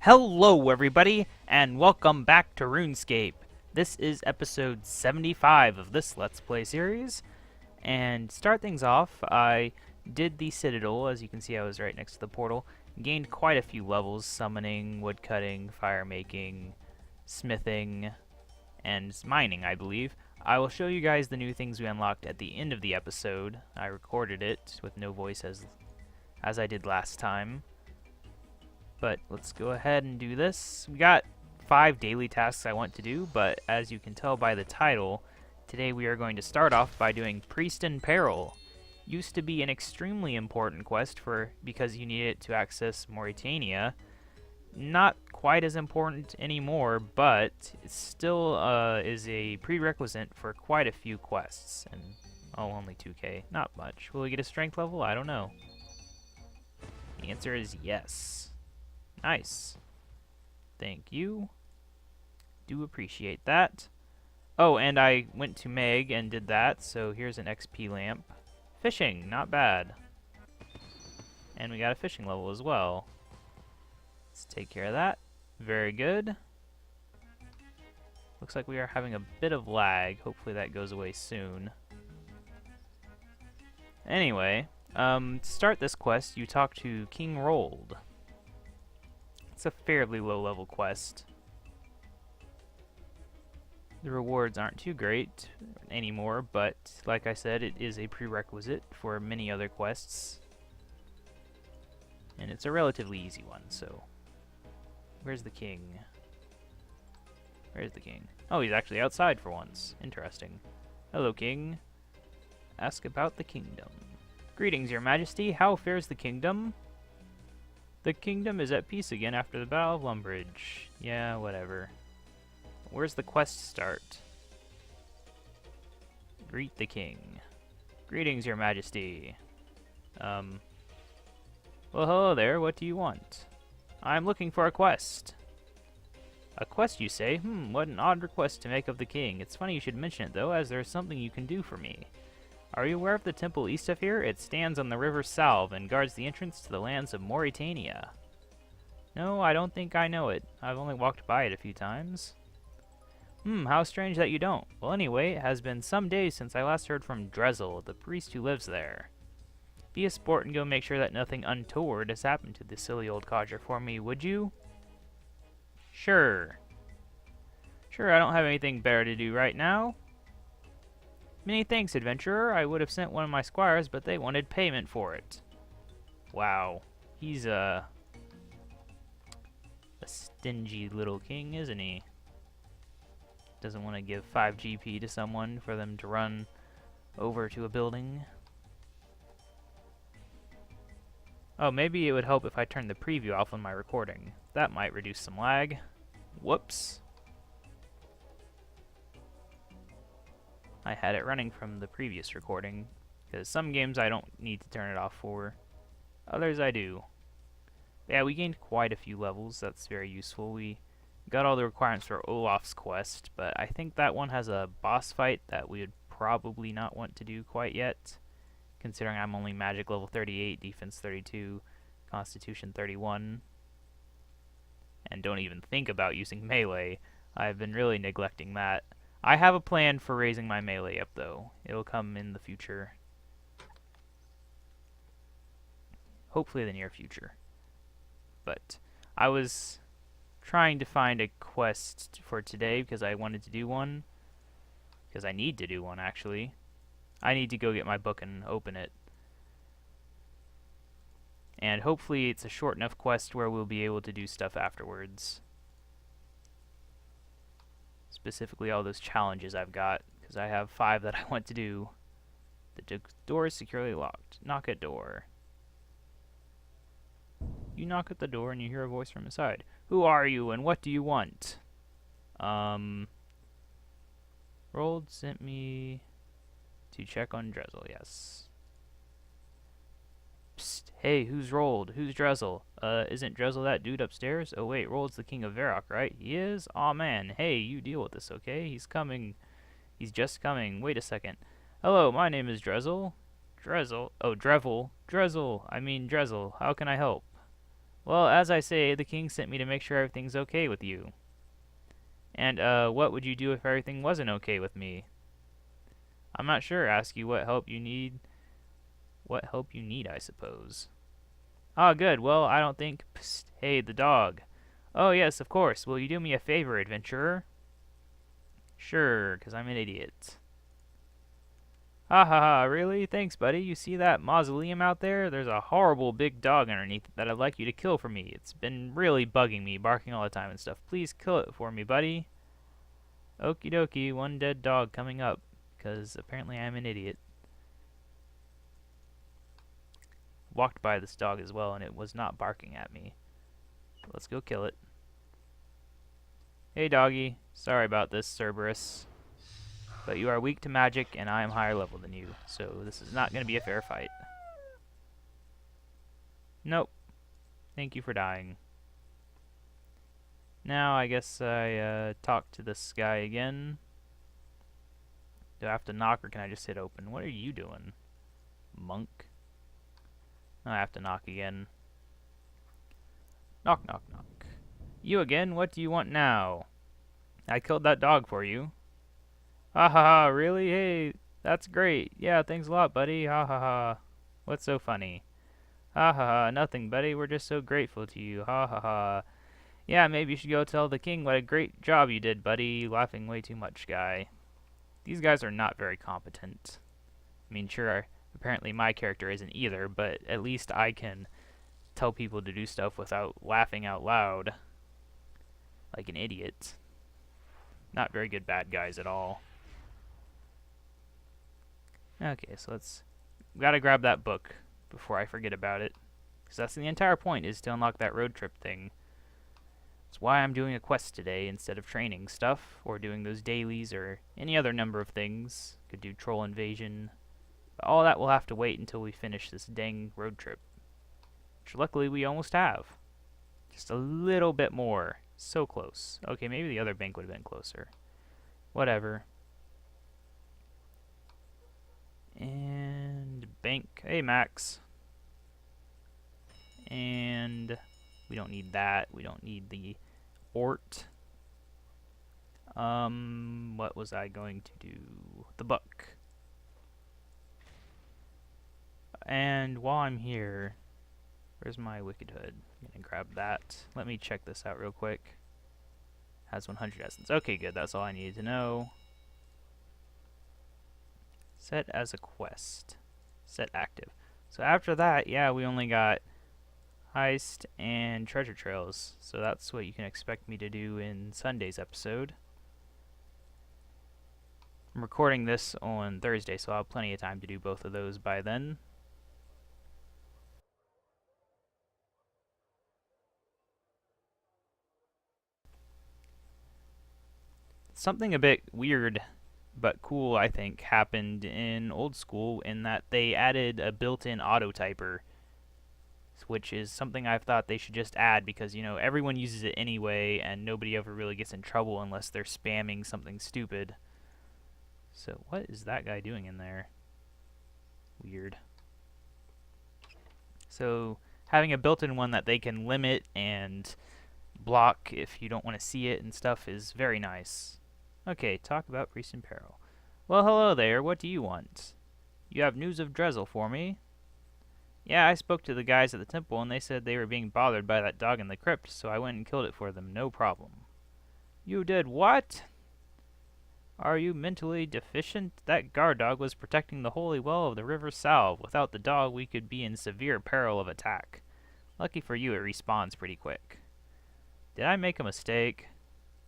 Hello everybody, and welcome back to RuneScape. This is episode 75 of this Let's Play series, and to start things off, I did the Citadel. As you can see, I was right next to the portal. Gained quite a few levels: summoning, woodcutting, fire making, smithing, and mining, I believe. I will show you guys the new things we unlocked at the end of the episode. I recorded it with no voice as I did last time. But let's go ahead and do this. We got 5 daily tasks I want to do, but as you can tell by the title, today we are going to start off by doing Priest and Peril. Used to be an extremely important quest because you need it to access Mauritania. Not quite as important anymore, but it still is a prerequisite for quite a few quests. And only 2k, not much. Will we get a strength level? I don't know. The answer is yes. Nice. Thank you. Do appreciate that. Oh, and I went to Meg and did that, so here's an XP lamp. Fishing, not bad. And we got a fishing level as well. Let's take care of that. Very good. Looks like we are having a bit of lag. Hopefully that goes away soon. Anyway, to start this quest, you talk to King Rold. It's a fairly low-level quest. The rewards aren't too great anymore, but like I said, it is a prerequisite for many other quests. And it's a relatively easy one, so... Where's the king? Where's the king? Oh, he's actually outside for once. Interesting. Hello, king. Ask about the kingdom. Greetings, your majesty. How fares the kingdom? The kingdom is at peace again after the Battle of Lumbridge. Yeah, whatever. Where's the quest start? Greet the king. Greetings, your majesty. Well, hello there. What do you want? I'm looking for a quest. A quest, you say? What an odd request to make of the king. It's funny you should mention it, though, as there's something you can do for me. Are you aware of the temple east of here? It stands on the river Salve and guards the entrance to the lands of Mauritania. No, I don't think I know it. I've only walked by it a few times. How strange that you don't. Well, anyway, it has been some days since I last heard from Drezel, the priest who lives there. Be a sport and go make sure that nothing untoward has happened to the silly old codger for me, would you? Sure. Sure, I don't have anything better to do right now. Many thanks, adventurer. I would have sent one of my squires, but they wanted payment for it. Wow. He's a stingy little king, isn't he? Doesn't want to give 5 GP to someone for them to run over to a building. Oh, maybe it would help if I turned the preview off on my recording. That might reduce some lag. Whoops. I had it running from the previous recording, because some games I don't need to turn it off for. Others I do. Yeah, we gained quite a few levels. That's very useful. We got all the requirements for Olaf's quest, but I think that one has a boss fight that we would probably not want to do quite yet, considering I'm only magic level 38, defense 32, constitution 31, and don't even think about using melee. I've been really neglecting that. I have a plan for raising my melee up, though. It'll come in the future. Hopefully the near future. But I was trying to find a quest for today because I wanted to do one. Because I need to do one, actually. I need to go get my book and open it. And hopefully it's a short enough quest where we'll be able to do stuff afterwards. Specifically all those challenges I've got, because I have 5 that I want to do. The door is securely locked. Knock at door. You knock at the door and you hear a voice from inside. Who are you and what do you want? Rold sent me to check on Drezel, yes. Psst, hey, who's Rold? Who's Drezel? Isn't Drezel that dude upstairs? Oh wait, Rold's the king of Varrock, right? He is? Aw man, hey, you deal with this, okay? He's coming. He's just coming. Wait a second. Hello, my name is Drezel. Drezel? Oh, Drevel. Drezel. I mean Drezel. How can I help? Well, as I say, the king sent me to make sure everything's okay with you. And, what would you do if everything wasn't okay with me? I'm not sure. Ask you what help you need. What help you need, I suppose. Ah, good. Well, I don't think... Psst, hey, the dog. Oh, yes, of course. Will you do me a favor, adventurer? Sure, 'cause I'm an idiot. Ha ha ha, really? Thanks, buddy. You see that mausoleum out there? There's a horrible big dog underneath it that I'd like you to kill for me. It's been really bugging me, barking all the time and stuff. Please kill it for me, buddy. Okie dokie, one dead dog coming up, because apparently I'm an idiot. Walked by this dog as well, and it was not barking at me. But let's go kill it. Hey, doggy. Sorry about this, Cerberus. But you are weak to magic, and I am higher level than you, so this is not going to be a fair fight. Nope. Thank you for dying. Now, I guess I talk to this guy again. Do I have to knock, or can I just hit open? What are you doing, monk? I have to knock again. Knock, knock, knock. You again? What do you want now? I killed that dog for you. Ha ha ha, really? Hey, that's great. Yeah, thanks a lot, buddy. Ha ha ha. What's so funny? Ha ha ha, nothing, buddy. We're just so grateful to you. Ha ha ha. Yeah, maybe you should go tell the king what a great job you did, buddy. Laughing way too much, guy. These guys are not very competent. I mean, sure, apparently my character isn't either, but at least I can tell people to do stuff without laughing out loud. Like an idiot. Not very good bad guys at all. Okay, so let's... Gotta grab that book before I forget about it. Because that's the entire point, is to unlock that road trip thing. That's why I'm doing a quest today instead of training stuff, or doing those dailies, or any other number of things. Could do troll invasion. But all that will have to wait until we finish this dang road trip. Which luckily we almost have. Just a little bit more. So close. Okay, maybe the other bank would have been closer. Whatever. And bank. Hey, Max. And we don't need that. We don't need the ort. What was I going to do? The book. And while I'm here, where's my Wicked Hood? I'm gonna grab that. Let me check this out real quick. Has 100 essence. Okay, good. That's all I needed to know. Set as a quest. Set active. So after that, yeah, we only got heist and treasure trails. So that's what you can expect me to do in Sunday's episode. I'm recording this on Thursday, so I'll have plenty of time to do both of those by then. Something a bit weird but cool, I think, happened in Old School in that they added a built-in auto-typer, which is something I've thought they should just add because, you know, everyone uses it anyway and nobody ever really gets in trouble unless they're spamming something stupid. So what is that guy doing in there? Weird. So having a built-in one that they can limit and block if you don't want to see it and stuff is very nice. Okay, talk about Priest in Peril. Well, hello there. What do you want? You have news of Drezel for me? Yeah, I spoke to the guys at the temple and they said they were being bothered by that dog in the crypt, so I went and killed it for them, no problem. You did what? Are you mentally deficient? That guard dog was protecting the holy well of the River Salve. Without the dog, we could be in severe peril of attack. Lucky for you, it respawns pretty quick. Did I make a mistake?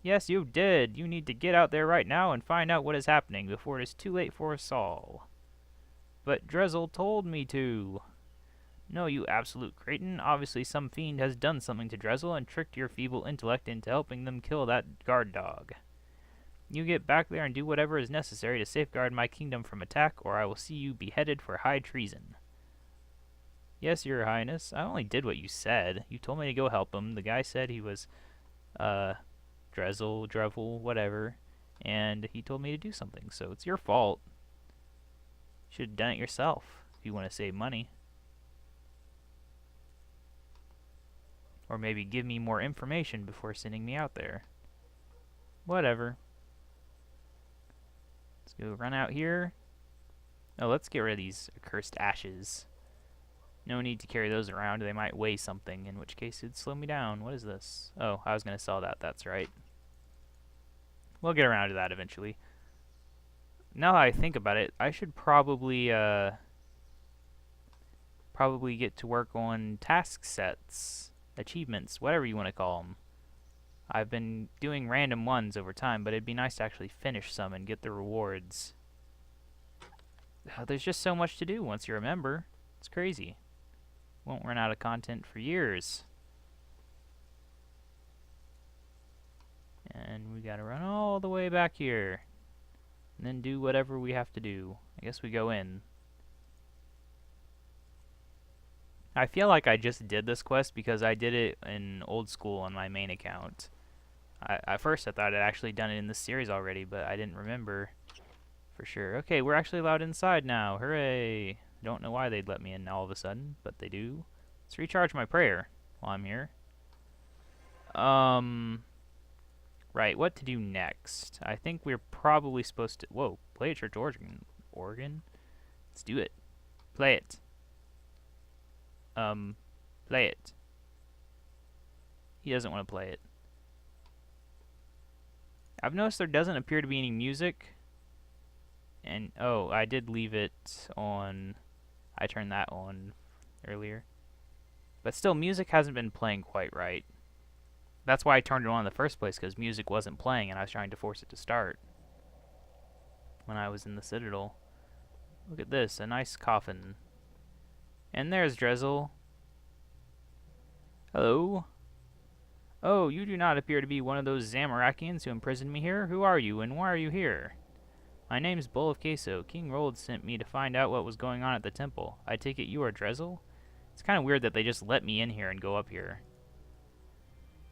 Yes, you did. You need to get out there right now and find out what is happening before it is too late for us all. But Drezel told me to. No, you absolute cretin. Obviously some fiend has done something to Drezel and tricked your feeble intellect into helping them kill that guard dog. You get back there and do whatever is necessary to safeguard my kingdom from attack, or I will see you beheaded for high treason. Yes, your highness. I only did what you said. You told me to go help him. The guy said he was, Drevel, whatever, and he told me to do something, so it's your fault. You should have done it yourself if you want to save money. Or maybe give me more information before sending me out there. Whatever. Let's go run out here. Oh, let's get rid of these accursed ashes. No need to carry those around. They might weigh something, in which case it'd slow me down. What is this? Oh, I was going to sell that. That's right. We'll get around to that eventually. Now that I think about it, I should probably get to work on task sets, achievements, whatever you want to call them. I've been doing random ones over time, but it'd be nice to actually finish some and get the rewards. There's just so much to do once you're a member. It's crazy. Won't run out of content for years. And we gotta run all the way back here. And then do whatever we have to do. I guess we go in. I feel like I just did this quest because I did it in old school on my main account. At first I thought I'd actually done it in this series already, but I didn't remember for sure. Okay, we're actually allowed inside now. Hooray! Don't know why they'd let me in all of a sudden, but they do. Let's recharge my prayer while I'm here. Right, what to do next? I think we're probably supposed to... Whoa, play a church organ. Organ? Let's do it. Play it. Play it. He doesn't want to play it. I've noticed there doesn't appear to be any music. And, oh, I did leave it on... I turned that on earlier. But still, music hasn't been playing quite right. That's why I turned it on in the first place, because music wasn't playing and I was trying to force it to start when I was in the Citadel. Look at this, a nice coffin. And there's Drezel. Hello. Oh, you do not appear to be one of those Zamorakians who imprisoned me here. Who are you, and why are you here? My name's BowlOfQueso. King Rold sent me to find out what was going on at the temple. I take it you are Drezel? It's kind of weird that they just let me in here and go up here.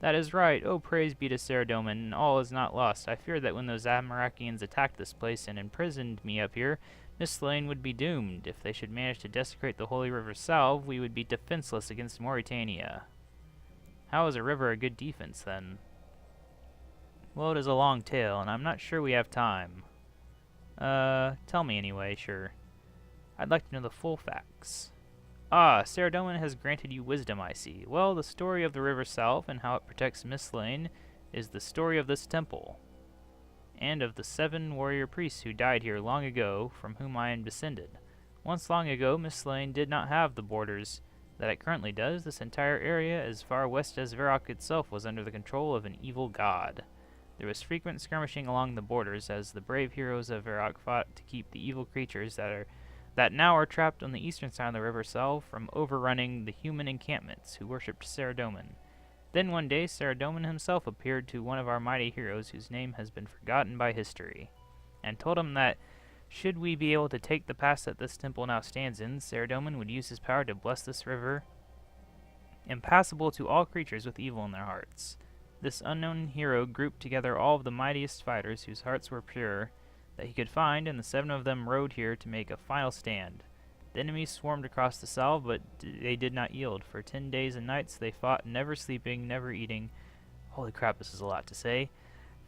That is right. Oh, praise be to Saradomin, and all is not lost. I feared that when those Zamorakians attacked this place and imprisoned me up here, Miss Lane would be doomed. If they should manage to desecrate the Holy River Salve, we would be defenseless against Mauritania. How is a river a good defense, then? Well, it is a long tale, and I'm not sure we have time. Tell me anyway, sure. I'd like to know the full facts. Ah, Saradomin has granted you wisdom, I see. Well, the story of the River Salve and how it protects Miss Lane is the story of this temple, and of the 7 warrior priests who died here long ago, from whom I am descended. Once long ago, Miss Lane did not have the borders that it currently does. This entire area, as far west as Varrock itself, was under the control of an evil god. There was frequent skirmishing along the borders, as the brave heroes of Varrock fought to keep the evil creatures that now are trapped on the eastern side of the River Salve from overrunning the human encampments who worshipped Saradomin. Then one day, Saradomin himself appeared to one of our mighty heroes whose name has been forgotten by history, and told him that should we be able to take the pass that this temple now stands in, Saradomin would use his power to bless this river, impassable to all creatures with evil in their hearts. This unknown hero grouped together all of the mightiest fighters whose hearts were pure that he could find, and the 7 of them rode here to make a final stand. The enemies swarmed across the Salve, but they did not yield. For 10 days and nights they fought, never sleeping, never eating. Holy crap, this is a lot to say.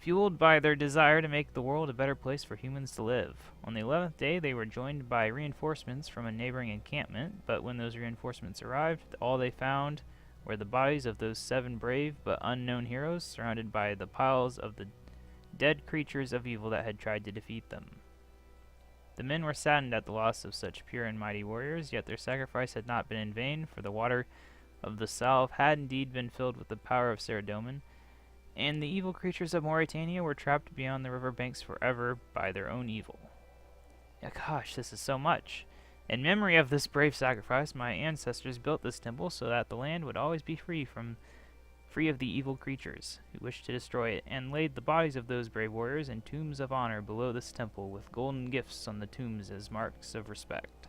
Fueled by their desire to make the world a better place for humans to live. On the 11th day, they were joined by reinforcements from a neighboring encampment, but when those reinforcements arrived, all they found were the bodies of those 7 brave but unknown heroes, surrounded by the piles of the dead creatures of evil that had tried to defeat them. The men were saddened at the loss of such pure and mighty warriors, yet their sacrifice had not been in vain, for the water of the Salve had indeed been filled with the power of Saradomin, and the evil creatures of Mauritania were trapped beyond the river banks forever by their own evil. Yeah, gosh, this is so much. In memory of this brave sacrifice, my ancestors built this temple so that the land would always be free of the evil creatures who wished to destroy it, and laid the bodies of those brave warriors in tombs of honor below this temple, with golden gifts on the tombs as marks of respect.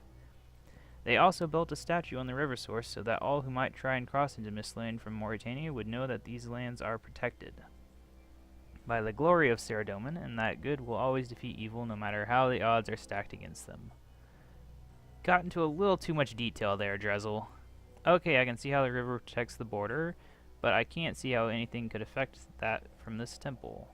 They also built a statue on the river source so that all who might try and cross into Miss Lane from Mauritania would know that these lands are protected by the glory of Saradomin, and that good will always defeat evil no matter how the odds are stacked against them. Got into a little too much detail there, Drezel. Okay, I can see how the river protects the border, but I can't see how anything could affect that from this temple.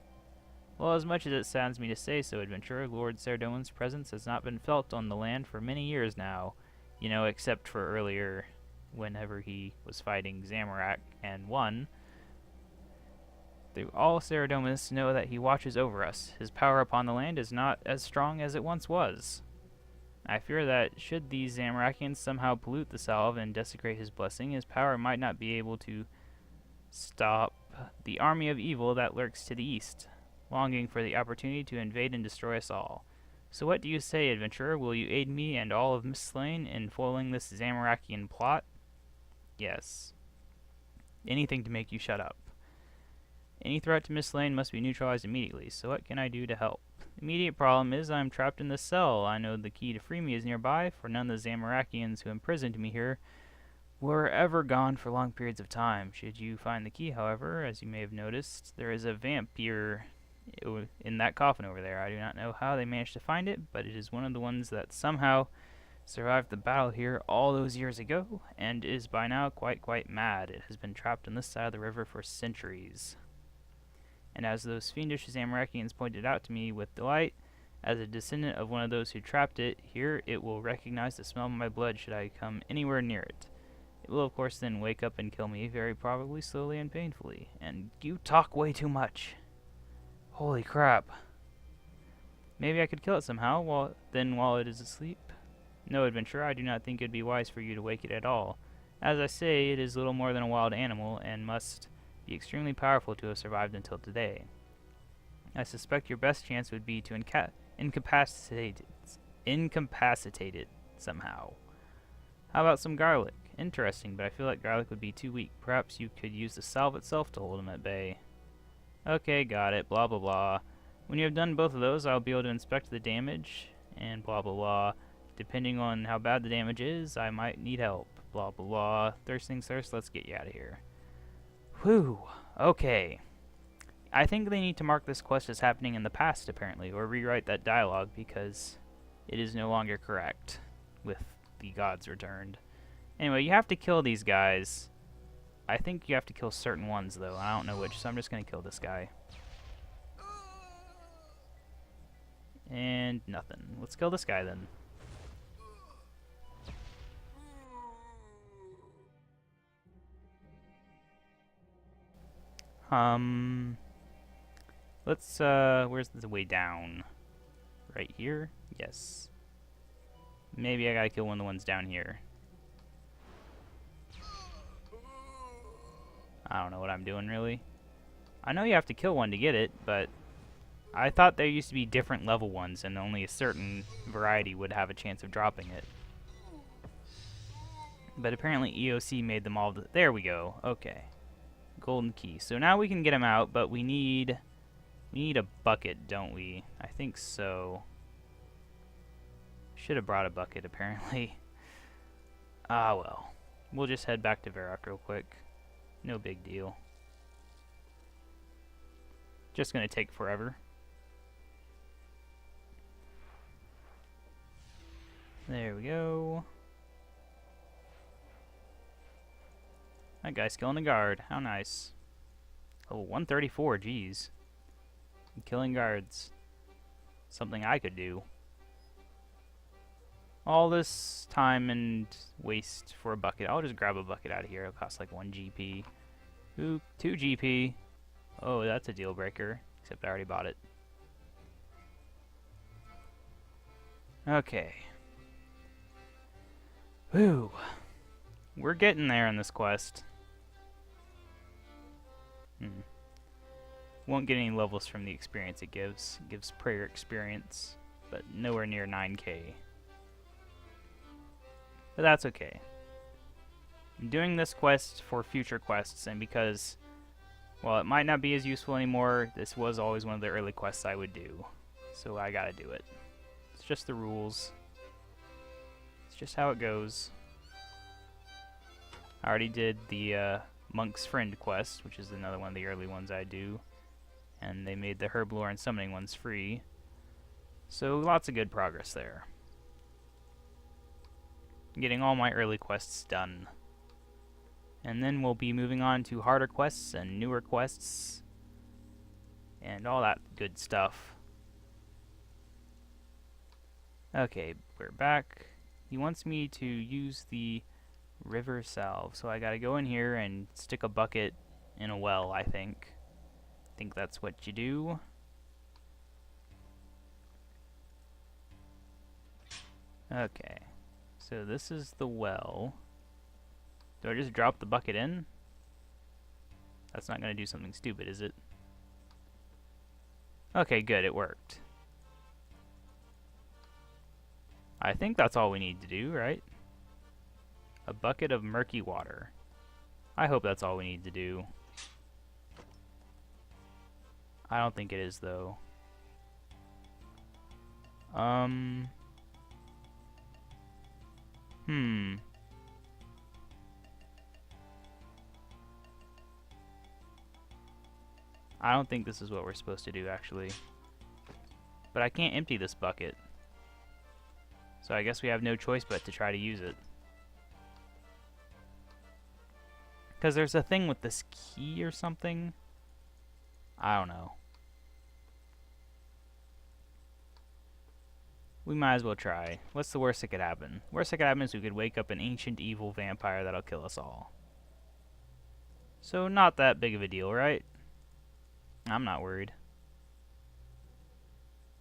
Well, as much as it saddens me to say so, adventurer, Lord Saradomin's presence has not been felt on the land for many years now. You know, except for earlier, whenever he was fighting Zamorak and won. All Saradomists know that he watches over us. His power upon the land is not as strong as it once was. I fear that should these Zamorakians somehow pollute the salve and desecrate his blessing, his power might not be able to stop the army of evil that lurks to the east, longing for the opportunity to invade and destroy us all. So what do you say, adventurer? Will you aid me and all of Misthlane in foiling this Zamorakian plot? Yes. Anything to make you shut up. Any threat to Misthlane must be neutralized immediately, so what can I do to help? The immediate problem is I'm trapped in this cell. I know the key to free me is nearby, for none of the Zamorakians who imprisoned me here were ever gone for long periods of time. Should you find the key, however, as you may have noticed, there is a vampire in that coffin over there. I do not know how they managed to find it, but it is one of the ones that somehow survived the battle here all those years ago, and is by now quite mad. It has been trapped on this side of the river for centuries. And as those fiendish Zamorakians pointed out to me with delight, as a descendant of one of those who trapped it, here it will recognize the smell of my blood should I come anywhere near it. It will of course then wake up and kill me, very probably slowly and painfully. And you talk way too much. Holy crap. Maybe I could kill it somehow, while it is asleep? No, adventurer, I do not think it would be wise for you to wake it at all. As I say, it is little more than a wild animal, and must be extremely powerful to have survived until today. I suspect your best chance would be to incapacitate it somehow. How about some garlic? Interesting, but I feel like garlic would be too weak. Perhaps you could use the salve itself to hold him at bay. Okay, got it, blah blah blah. When you have done both of those, I'll be able to inspect the damage, and blah blah blah. Depending on how bad the damage is, I might need help. Blah blah blah. Thirst things first, let's get you out of here. Whew, okay. I think they need to mark this quest as happening in the past, apparently, or rewrite that dialogue, because it is no longer correct with the gods returned. Anyway, you have to kill these guys. I think you have to kill certain ones, though. I don't know which, so I'm just going to kill this guy. And nothing. Let's kill this guy, then. Let's, where's the way down? Right here? Yes. Maybe I gotta kill one of the ones down here. I don't know what I'm doing, really. I know you have to kill one to get it, but I thought there used to be different level ones, and only a certain variety would have a chance of dropping it. But apparently EOC made them all... There we go. Okay. Golden key. So now we can get him out, but we need a bucket, don't we? I think so. Should have brought a bucket, apparently. Ah, well. We'll just head back to Varrock real quick. No big deal. Just gonna take forever. There we go. That guy's killing a guard. How nice. Oh, 134, geez. Killing guards. Something I could do. All this time and waste for a bucket. I'll just grab a bucket out of here. It'll cost like 1 GP. Ooh, 2 GP. Oh, that's a deal breaker. Except I already bought it. Okay. Whew. We're getting there in this quest. Won't get any levels from the experience it gives. It gives prayer experience, but nowhere near 9k. But that's okay. I'm doing this quest for future quests, and because, well, it might not be as useful anymore, this was always one of the early quests I would do. So I gotta do it. It's just the rules. It's just how it goes. I already did the Monk's Friend quest, which is another one of the early ones I do. And they made the Herblore and Summoning ones free. So lots of good progress there. Getting all my early quests done. And then we'll be moving on to harder quests and newer quests and all that good stuff. Okay, we're back. He wants me to use the river salve, so I gotta go in here and stick a bucket in a well, I think. I think that's what you do. Okay, so this is the well. Do I just drop the bucket in? That's not gonna do something stupid, is it? Okay, good, it worked. I think that's all we need to do, right? A bucket of murky water. I hope that's all we need to do. I don't think it is, though. I don't think this is what we're supposed to do, actually. But I can't empty this bucket. So I guess we have no choice but to try to use it. Because there's a thing with this key or something. I don't know. We might as well try. What's the worst that could happen? Worst that could happen is we could wake up an ancient evil vampire that'll kill us all. So not that big of a deal, right? I'm not worried.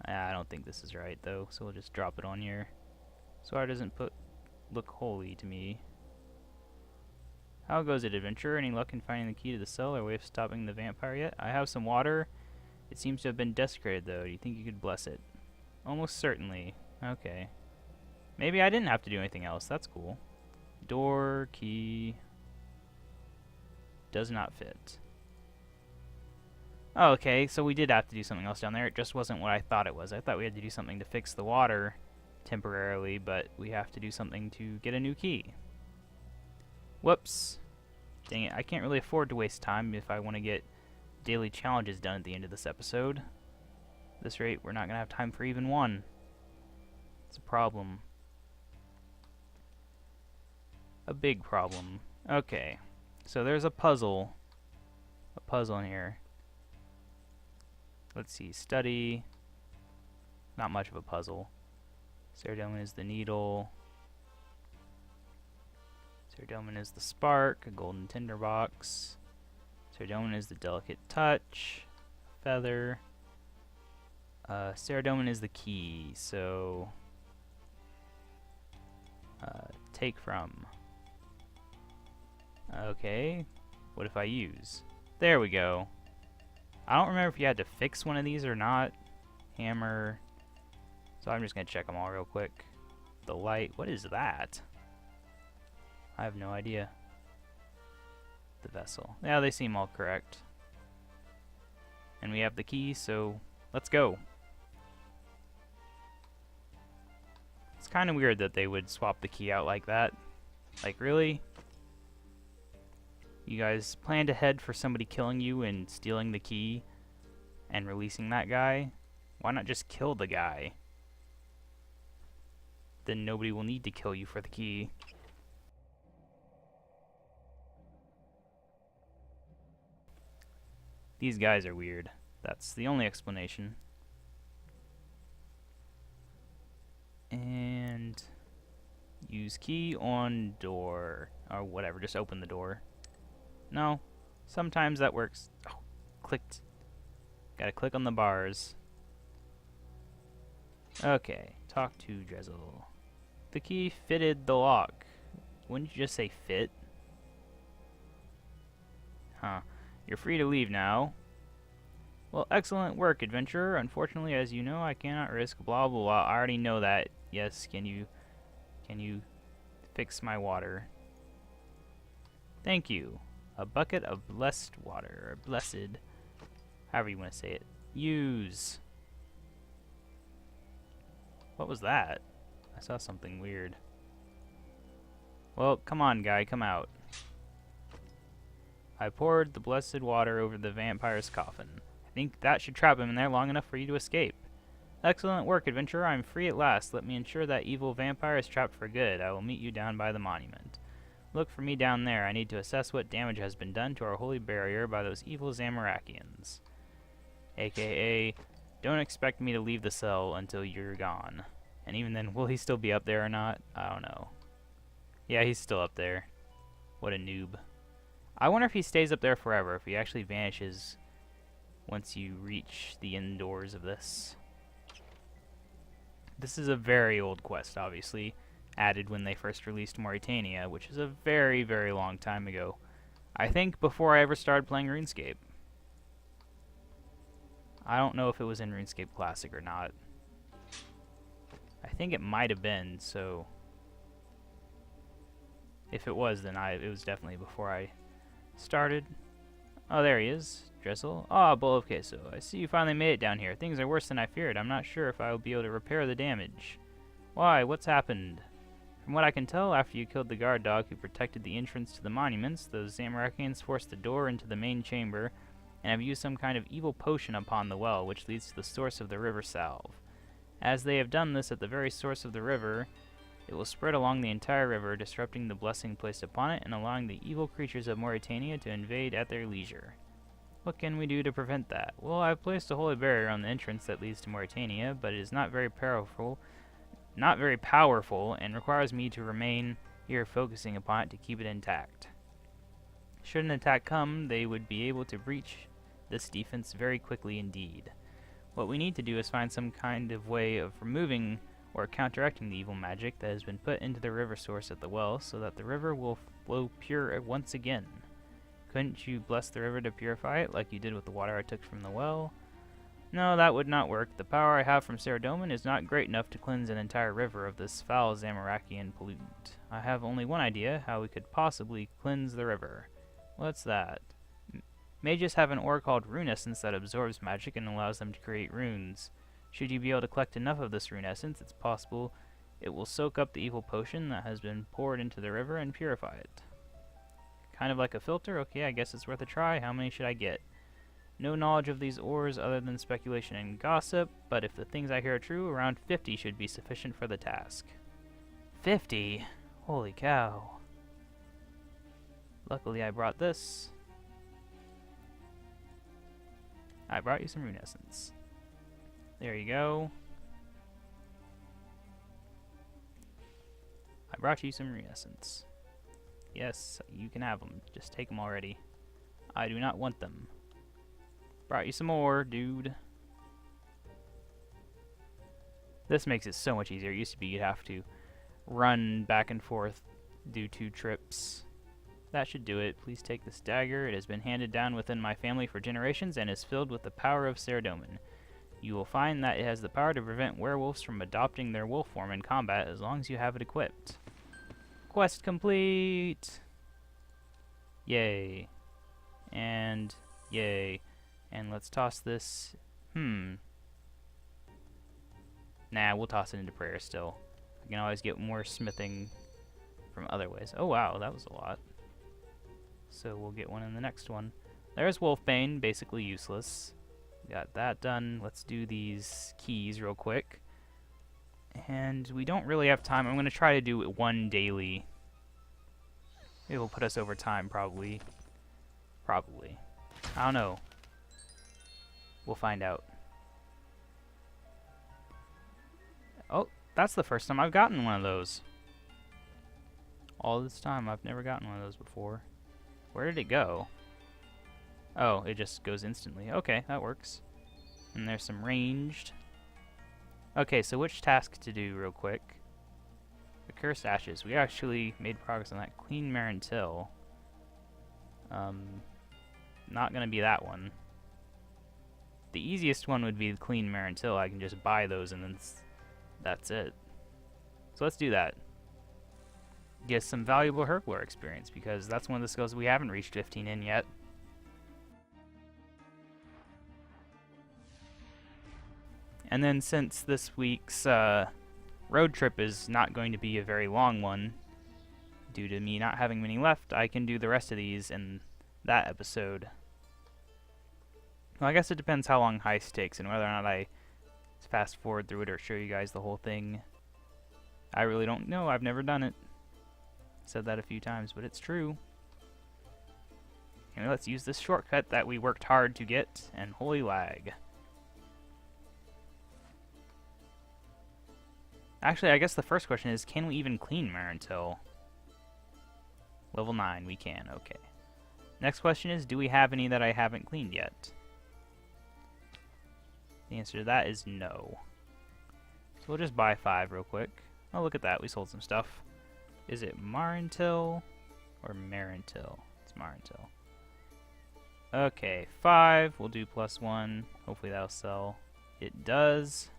I don't think this is right, though, so we'll just drop it on here. So it doesn't look holy to me. How goes it, adventurer? Any luck in finding the key to the cell or way of stopping the vampire yet? I have some water. It seems to have been desecrated, though. Do you think you could bless it? Almost certainly. Okay. Maybe I didn't have to do anything else. That's cool. Door, key. Does not fit. Oh, okay, so we did have to do something else down there. It just wasn't what I thought it was. I thought we had to do something to fix the water temporarily, but we have to do something to get a new key. Whoops. Dang it, I can't really afford to waste time if I want to get daily challenges done at the end of this episode. At this rate, we're not going to have time for even one. It's a problem. A big problem. Okay, so there's a puzzle. A puzzle in here. Let's see, study. Not much of a puzzle. Ceridome is the needle. Ceridome is the spark, a golden tinderbox. Ceridome is the delicate touch, feather. Ceridome is the key, so take from. Okay, what if I use? There we go. I don't remember if you had to fix one of these or not. Hammer. So I'm just going to check them all real quick. The light. What is that? I have no idea. The vessel. Yeah, they seem all correct. And we have the key, so let's go. It's kind of weird that they would swap the key out like that. Like, really? You guys planned ahead for somebody killing you and stealing the key and releasing that guy? Why not just kill the guy? Then nobody will need to kill you for the key. These guys are weird. That's the only explanation. And use key on door or whatever, just open the door. No, sometimes that works. Oh, clicked. Gotta click on the bars. Okay, talk to Drizzle. The key fitted the lock. Wouldn't you just say fit? Huh. You're free to leave now. Well, excellent work, adventurer. Unfortunately, as you know, I cannot risk blah blah blah. I already know that. Yes, can you fix my water? Thank you. A bucket of blessed water, or blessed, however you want to say it. Use. What was that? I saw something weird. Well, come on, guy, come out. I poured the blessed water over the vampire's coffin. I think that should trap him in there long enough for you to escape. Excellent work, adventurer. I'm free at last. Let me ensure that evil vampire is trapped for good. I will meet you down by the monument. Look for me down there. I need to assess what damage has been done to our holy barrier by those evil Zamarakians. AKA, don't expect me to leave the cell until you're gone. And even then, will he still be up there or not? I don't know. Yeah, he's still up there. What a noob. I wonder if he stays up there forever, if he actually vanishes once you reach the indoors of this. This is a very old quest, obviously, added when they first released Mauritania, which is a very, very long time ago. I think before I ever started playing RuneScape. I don't know if it was in RuneScape Classic or not. I think it might have been, so if it was, then it was definitely before I started. Oh, there he is. Drizzle. Ah, BowlOfQueso. I see you finally made it down here. Things are worse than I feared. I'm not sure if I will be able to repair the damage. Why? What's happened? From what I can tell, after you killed the guard dog who protected the entrance to the monuments, those Zamarakians forced the door into the main chamber and have used some kind of evil potion upon the well, which leads to the source of the river salve. As they have done this at the very source of the river, it will spread along the entire river, disrupting the blessing placed upon it and allowing the evil creatures of Mauritania to invade at their leisure. What can we do to prevent that? Well, I've placed a holy barrier on the entrance that leads to Mauritania, but it is not very powerful, and requires me to remain here focusing upon it to keep it intact. Should an attack come, they would be able to breach this defense very quickly indeed. What we need to do is find some kind of way of removing or counteracting the evil magic that has been put into the river source at the well so that the river will flow pure once again. Couldn't you bless the river to purify it like you did with the water I took from the well? No, that would not work. The power I have from Saradomin is not great enough to cleanse an entire river of this foul Zamarakian pollutant. I have only one idea how we could possibly cleanse the river. What's that? Mages have an ore called rune essence that absorbs magic and allows them to create runes. Should you be able to collect enough of this rune essence, it's possible it will soak up the evil potion that has been poured into the river and purify it. Kind of like a filter? Okay, I guess it's worth a try. How many should I get? No knowledge of these ores other than speculation and gossip, but if the things I hear are true, around 50 should be sufficient for the task. 50? Holy cow. Luckily I brought this. I brought you some rune essence. There you go. I brought you some rune essence. Yes, you can have them. Just take them already. I do not want them. Brought you some more, dude. This makes it so much easier. It used to be you'd have to run back and forth, do 2 trips. That should do it. Please take this dagger. It has been handed down within my family for generations and is filled with the power of Saradomin. You will find that it has the power to prevent werewolves from adopting their wolf form in combat as long as you have it equipped. Quest complete! Yay. And yay. And let's toss this. Nah, we'll toss it into prayer still. I can always get more smithing from other ways. Oh wow, that was a lot. So we'll get one in the next one. There's Wolfbane, basically useless. Got that done. Let's do these keys real quick. And we don't really have time. I'm going to try to do one daily. It will put us over time, probably. Probably. I don't know. We'll find out. Oh, that's the first time I've gotten one of those. All this time, I've never gotten one of those before. Where did it go? Oh, it just goes instantly. Okay, that works. And there's some ranged. Okay, so which task to do real quick? The Cursed Ashes. We actually made progress on that. Clean Marentil. Not gonna be that one. The easiest one would be the Clean Marentil. I can just buy those and then that's it. So let's do that. Get some valuable herblore experience because that's one of the skills we haven't reached 15 in yet. And then since this week's road trip is not going to be a very long one, due to me not having many left, I can do the rest of these in that episode. Well, I guess it depends how long Heist takes and whether or not I fast forward through it or show you guys the whole thing. I really don't know. I've never done it. Said that a few times, but it's true. Anyway, let's use this shortcut that we worked hard to get, and holy lag. Actually, I guess the first question is, can we even clean Marintil? Level 9, we can, okay. Next question is, do we have any that I haven't cleaned yet? The answer to that is no. So we'll just buy 5 real quick. Oh, look at that, we sold some stuff. Is it Marintil or Marintil? It's Marintil. Okay, 5, we'll do +1. Hopefully that'll sell. It does.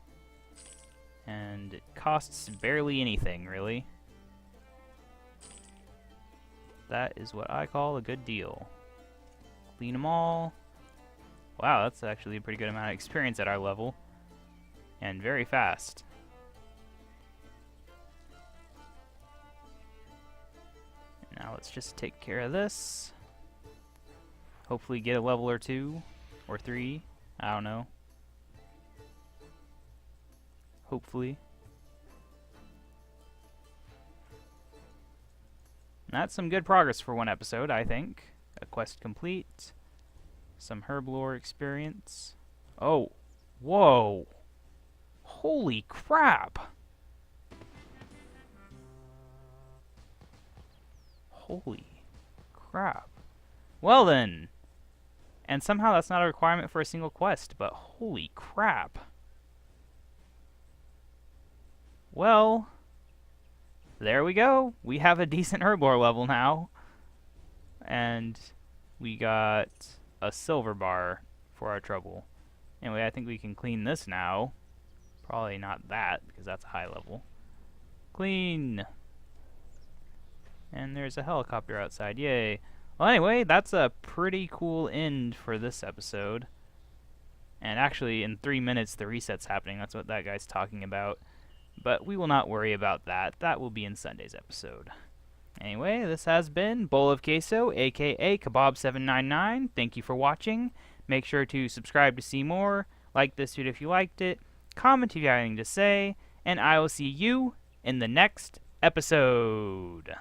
And it costs barely anything, really. That is what I call a good deal. Clean them all. Wow, that's actually a pretty good amount of experience at our level. And very fast. And now let's just take care of this. Hopefully get a level or 2 or 3. I don't know. Hopefully. That's some good progress for one episode, I think. A quest complete. Some herblore experience. Oh, whoa. Holy crap. Holy crap. Well then. And somehow that's not a requirement for a single quest, but holy crap. Well, there we go. We have a decent herblore level now. And we got a silver bar for our trouble. Anyway, I think we can clean this now. Probably not that, because that's a high level. Clean! And there's a helicopter outside. Yay. Well, anyway, that's a pretty cool end for this episode. And actually, in 3 minutes, the reset's happening. That's what that guy's talking about. But we will not worry about that. That will be in Sunday's episode. Anyway, this has been BowlOfQueso, aka Kebab799. Thank you for watching. Make sure to subscribe to see more. Like this video if you liked it. Comment if you have anything to say. And I will see you in the next episode.